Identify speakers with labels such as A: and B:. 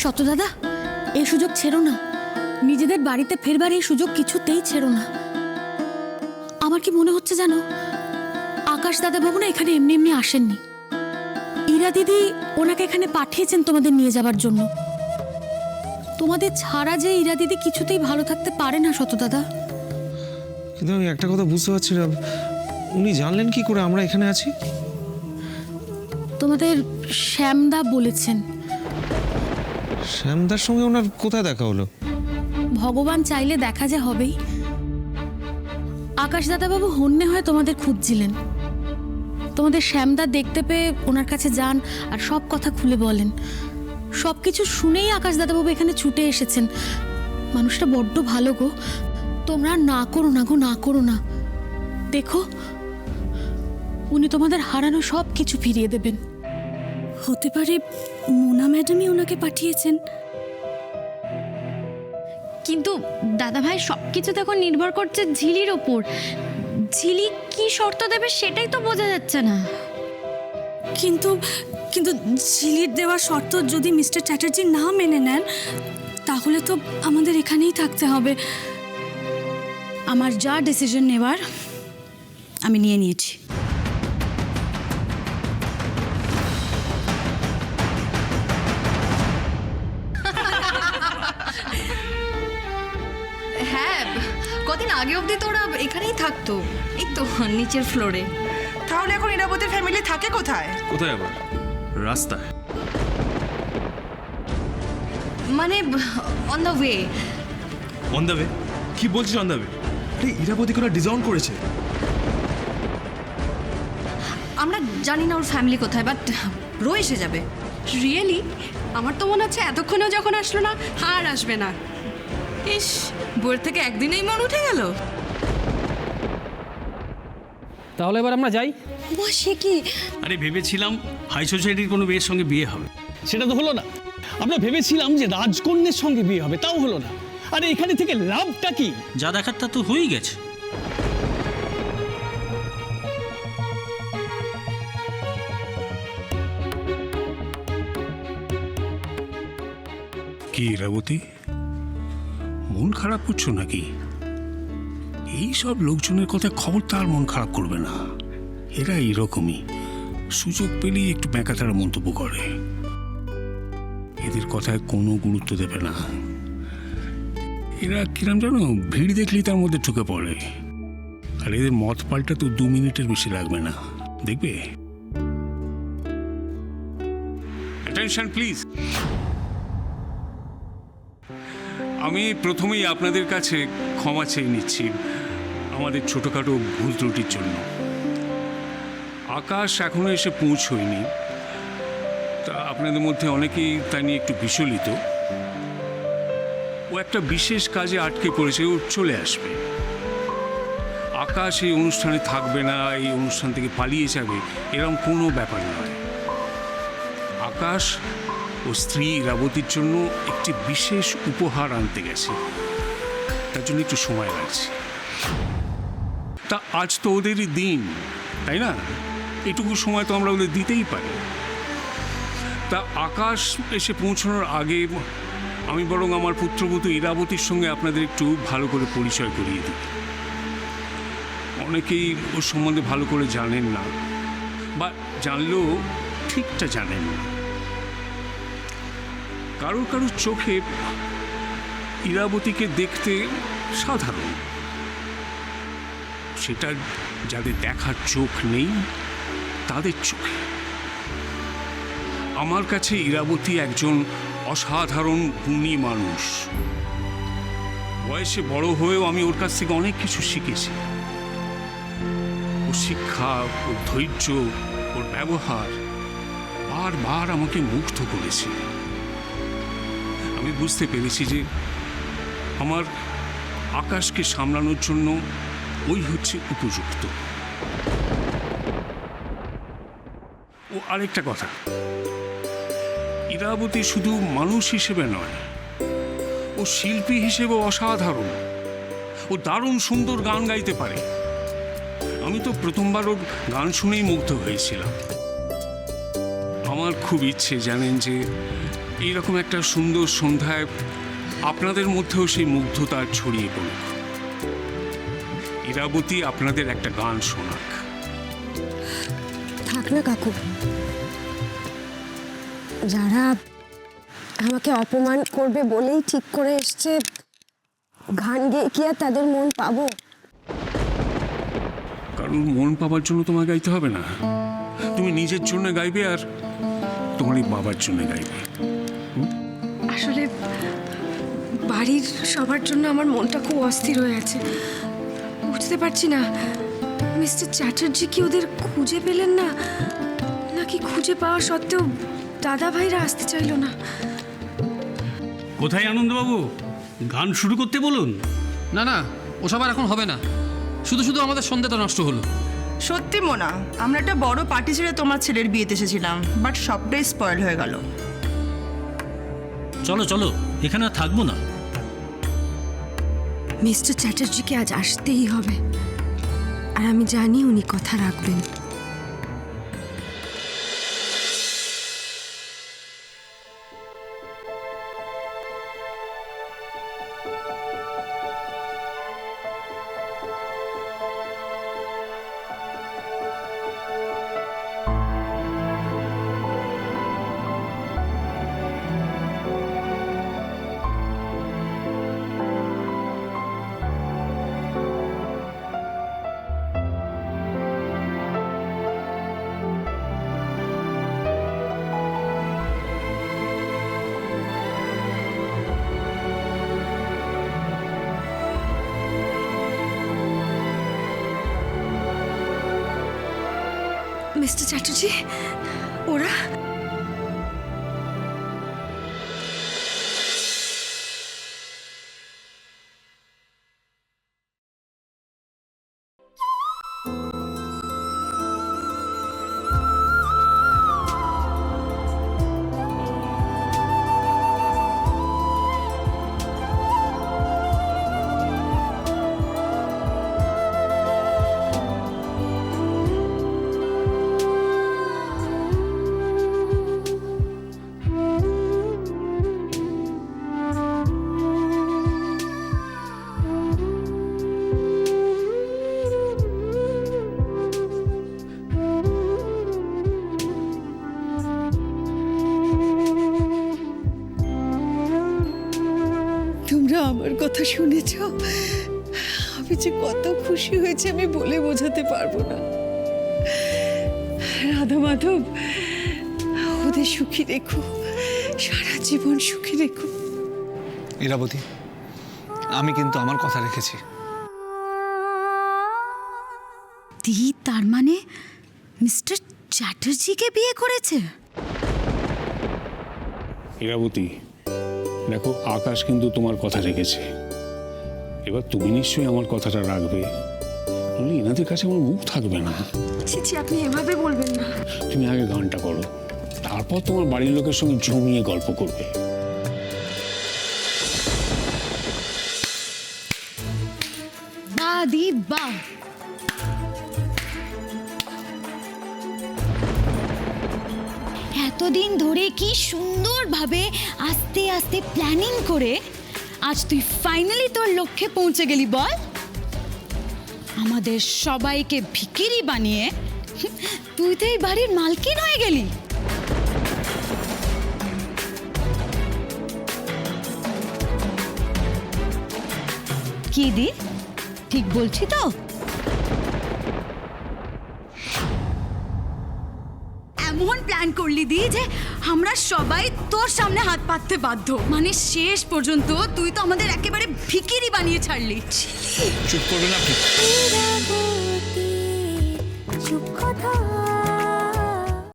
A: শত দাদা, এই সুযোগ ছেড়ো না। নিজেদের বাড়িতে ফেরবার এই সুযোগ কিছুতেই ছেড়ো না। আমার কি মনে হচ্ছে জানো, আকাশ দাদা বাবু না এখানে এমনি এমনি আসেননি। ইরা দিদি ওনাকে এখানে পাঠিয়েছেন তোমাদের নিয়ে যাবার জন্য। তোমাদের ছাড়া যে ইরা দিদি কিছুতেই ভালো থাকতে পারে না শত দাদা।
B: কিন্তু আমি একটা কথা বুঝতে পারছি না, উনি জানলেন কি করে আমরা এখানে আছি?
A: তোমাদের শ্যামদা বলেছেন।
B: শ্যামদার সঙ্গে ওনার কোথায় দেখা হলো?
A: ভগবান চাইলে দেখা যে হবেই। আকাশ দাদাবাবু হন্যে হয়ে তোমাদের খুঁজছিলেন। তোমাদের শ্যামদা দেখতে পেয়ে ওনার কাছে যান আর সব কথা খুলে বলেন। সবকিছু শুনেই আকাশ দাদাবাবু এখানে ছুটে এসেছেন। মানুষটা বড্ড ভালো গো। তোমরা না করো না গো, না করো না। দেখো, উনি তোমাদের হারানো সব কিছু ফিরিয়ে দেবেন।
C: হতে পারে মোনা ম্যাডামই ওনাকে পাঠিয়েছেন।
D: কিন্তু দাদাভাই সবকিছু তো এখন নির্ভর করছে ঝিলির ওপর। ঝিলি কি শর্ত দেবে সেটাই তো বোঝা যাচ্ছে না।
C: কিন্তু কিন্তু ঝিলির দেওয়া শর্ত যদি মিস্টার চ্যাটার্জি না মেনে নেন, তাহলে তো আমাদের এখানেই থাকতে হবে। আমার যা ডিসিশন নেওয়ার আমি নিয়ে নিয়েছি।
E: হ্যাঁ, কদিন আগে অবধি তো ওরা এখানেই থাকতো, এই তো নিচের ফ্লোরে।
F: তাহলে এখন ইরাবতীর ফ্যামিলি থাকে কোথায়?
G: কোথায় আবার? রাস্তায়।
E: মানে on the way.
G: On the way? কি বলছিস অন দ্য ওয়ে? আরে ইরাবতীকে ওরা ডিজাউন করেছে।
E: আমরা জানি না ওর ফ্যামিলি কোথায়, বাট রো এসে যাবে।
H: রিয়েলি? আমার তো মনে হচ্ছে এতক্ষণেও যখন আসলো না আর আসবে না।
F: ইস, বইয়ের থেকে একদিনেই মন উঠে গেল।
I: তাহলে এবার আমরা যাই।
C: মা, সে কি?
J: আরে ভেবেছিলাম হাই সোসাইটির কোনো মেয়ের সঙ্গে বিয়ে হবে।
I: সেটা তো হলো না। আমরা ভেবেছিলাম যে রাজকন্যের সঙ্গে বিয়ে হবে, তাও হলো না। আরে এখানে থেকে লাভটা কি?
J: যা দেখার তা তো হয়েই গেছে।
K: কি ইরাবতী, মন খারাপ করছো নাকি? এই সব লোকজনের কথা খবরদার মন খারাপ করবে না। এরা এইরকমই, সুযোগ পেলেই একটু ব্যাকাতারা মন্তব্য করে। এদের কথায় কোনো গুরুত্ব দেবে না। এরা কিরম জানো, ভিড় দেখলেই তার মধ্যে ঢুকে পড়ে। আর এদের মত পাল্টা তো 2 মিনিটের বেশি লাগবে না, দেখবে। Attention please. আমি প্রথমেই আপনাদের কাছে ক্ষমা চেয়ে নিচ্ছি আমাদের ছোটোখাটো ভুল ত্রুটির জন্য। আকাশ এখনো এসে পৌঁছয়নি, তা আপনাদের মধ্যে অনেকেই তা নিয়ে একটু বিচলিত। ও একটা বিশেষ কাজে আটকে পড়েছে, ও চলে আসবে। আকাশ এই অনুষ্ঠানে থাকবে না, এই অনুষ্ঠান থেকে পালিয়ে যাবে, এরকম কোনো ব্যাপার নয়। আকাশ ও স্ত্রী ইরাবতীর জন্য একটি বিশেষ উপহার আনতে গেছে, তার জন্য একটু সময় লাগছে। তা আজ তো ওদেরই দিন, তাই না? এটুকু সময় তো আমরা ওদের দিতেই পারি। তা আকাশ এসে পৌঁছানোর আগে আমি বরং আমার পুত্রবধূ ইরাবতীর সঙ্গে আপনাদের একটু ভালো করে পরিচয় করিয়ে দিই। অনেকেই ওর সম্বন্ধে ভালো করে জানেন না, বা জানলেও ঠিকটা জানেন না। কারোর কারোর চোখে ইরাবতীকে দেখতে সাধারণ, সেটা যাদের দেখার চোখ নেই তাদের চোখে। আমার কাছে ইরাবতী একজন অসাধারণ গুণী মানুষ। বয়সে বড় হয়েও আমি ওর কাছ থেকে অনেক কিছু শিখেছি। ওর শিক্ষা, ওর ধৈর্য, ওর ব্যবহার বারবার আমাকে মুগ্ধ করেছে। আমি বুঝতে পেরেছি যে আমার আকাশকে সামলানোর জন্য ওই হচ্ছে উপযুক্ত। ও আরেকটা কথা, ইরাবতী শুধু মানুষ হিসেবে নয়, ও শিল্পী হিসেবে অসাধারণ। ও দারুণ সুন্দর গান গাইতে পারে। আমি তো প্রথমবার ওর গান শুনেই মুগ্ধ হয়েছিলাম। আমার খুব ইচ্ছে জানেন যে এইরকম একটা সুন্দর সন্ধ্যায় আপনাদের মধ্যেও সেই মুগ্ধতা ছড়িয়ে পড়ুক। ইরাবতী আপনাদের একটা গান শোনাক।
H: থাক না কাকু, যারা আমাকে অপমান করবে বলেই ঠিক করে এসছে, গান গেয়ে কি আর তাদের মন পাবো?
K: কারণ মন পাবার জন্য তোমায় গাইতে হবে না, তুমি নিজের জন্য গাইবে আর তোমার এই বাবার জন্য গাইবে।
H: আসলে বাড়ির সবার জন্য আমার মনটা খুব অস্থির হয়ে আছে। বুঝতে পারছি না মিস্টার চ্যাটার্জি কি ওদের খুঁজে পেলেন না, নাকি খুঁজে পাওয়া সত্ত্বেও দাদা ভাইরা আসতে চাইলো না।
J: কোথায় আনন্দবাবু, গান শুরু করতে বলুন।
L: না না, ওসব আর এখন হবে না। শুধু শুধু আমাদের সন্ধ্যাটা নষ্ট হলো।
F: সত্যি মোনা, আমরা একটা বড় পার্টি ছেড়ে তোমার ছেলের বিয়েতে এসেছিলাম, বাট সবটাই স্পয়েল হয়ে গেল।
J: চলো চলো, এখানে আর থাকবো না।
H: মিস্টার চ্যাটার্জিকে আজ আসতেই হবে, আর আমি জানি উনি কথা রাখবেন। মিস্টার চ্যাটার্জি, ওরা
F: তোমরা আমার কথা শুনেছ? আমি যে কত খুশি হয়েছে আমি বলে বোঝাতে পারবো না। রাধা মাধব, ওদের সুখী রেখো, সারা জীবন সুখী রেখো।
B: ইরাবতী, আমি কিন্তু আমার কথা রেখেছি।
C: দি, তার মানে মিস্টার চ্যাটার্জিকে বিয়ে করেছে?
K: ইরাবতী, দেখো আকাশ কিন্তু তোমার কথা রেখেছে, এবার তুমি নিশ্চয়ই আমার কথাটা রাখবে, নইলে এনাদের কাছে আমার মুখ থাকবে না।
H: ছি, আপনি এভাবে বলবেন না।
K: তুমি আগে গানটা করো, তারপর তোমার বাড়ির লোকের সঙ্গে জমিয়ে গল্প করবে।
A: বাহ দি বাহ,
C: এতদিন ধরে কি সুন্দরভাবে আস্তে আস্তে প্ল্যানিং করে আজ তুই ফাইনালি তোর লক্ষ্যে পৌঁছে গেলি। বল, আমাদের সবাইকে ভিখিরি বানিয়ে তুই তো এই বাড়ির মালকিন হয়ে গেলি। কি দি, ঠিক বলছি তো? এমন প্ল্যান করলি দি যে আমরা সবাই তোর সামনে হাত পাততে বাধ্য। মানে শেষ পর্যন্ত তুই তো আমাদের একেবারে ভিখিরি বানিয়ে ছাড়লি।
B: চুপ করবে না আপনি?
C: চুপ কথা